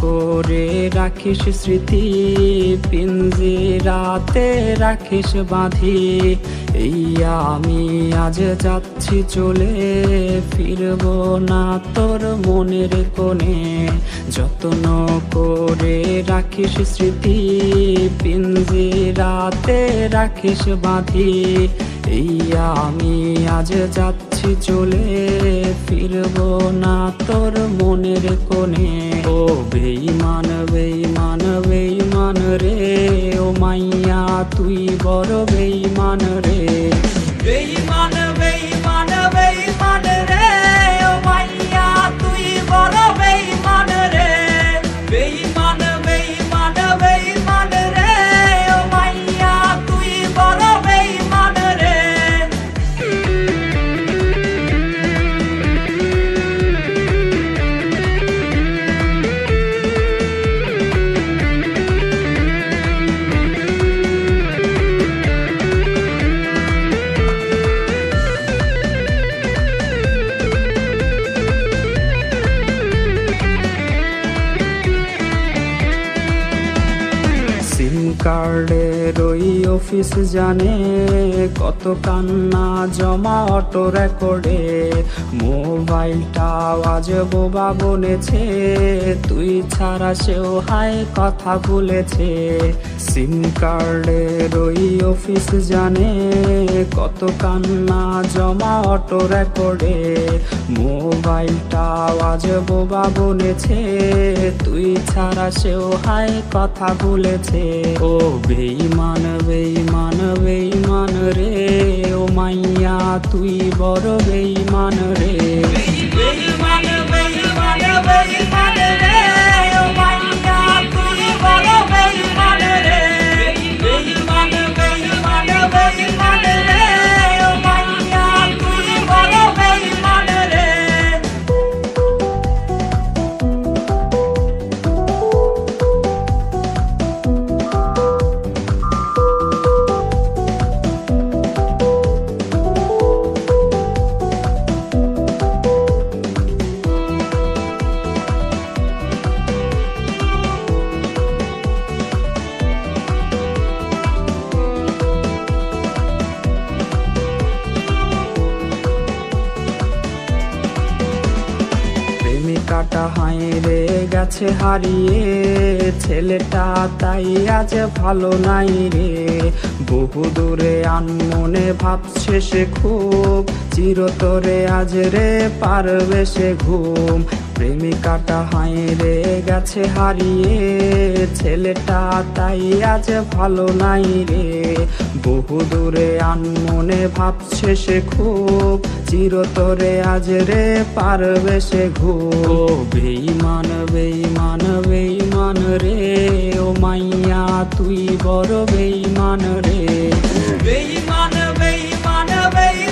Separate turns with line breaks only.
করে রাখিস স্মৃতি, পিঞ্জিরাতে রাখিস বাঁধি। এই আমি আজ যাচ্ছি চলে, ফিরব না তোর মনের কোণে। যত্ন করে রাখিস স্মৃতি, পিঞ্জিরাতে রাখিস বাঁধি। এই আমি আজ যাচ্ছি চলে, ফিরব না তোর মনের কোণে। ও বেঈমান বেঈমান বেঈমান রে, ও মাইয়া তুই বড় বেঈমান রে। বেঈমান বেঈমান বেঈমান রে, ও মাইয়া তুই বড় বেঈমান রে। বেঈমান বেঈমান বেঈমান রে, ও মাইয়া তুই বড় বেঈমান রে। সিম কার্ডের ওই অফিস জানে, কত কান্না জমা অটো রেকর্ডে। মোবাইলটা আজ বোবা বনেছে, তুই ছাড়া সেও হায় কথা বলেছে। সিম কার্ডের ওই অফিস জানে, কত কান্না জমা অটো রেকর্ডে। মোবাইলটা আজ বোবা বনেছে, তুই ছাড়া সেও হায় কথা বলেছে। ও বেঈমান বেঈমান বেঈমান রে, ও মাইয়া তুই বড় বেঈমান রে। বেঈমান বেঈমান বেঈমান রে, ও মাইয়া তুই বড় বেঈমান রে। বেঈমান বেঈমান বেঈমান রে, ও মাইয়া তুই বড় বেঈমান রে। প্রেমিকাটা হায়রে গেছে হারিয়ে, ছেলেটা তাই আজ ভালো নাই রে। বহু দূরে আনমনে ভাবছে সে খুব, চিরতরে আজ রে পারবে সে ঘুম। প্রেমিকাটা হায়রে গেছে হারিয়ে, ছেলেটা তাই আজ ভালো নাই রে। বহু দূরে আনমনে ভাবছে সে খুব, চিরতরে আজ রে পারবে সে ঘুম। ও বেঈমান বেঈমান বেঈমান রে, ও মাইয়া তুই বড় বেঈমান রে। বেঈমান বেঈমান বেঈমান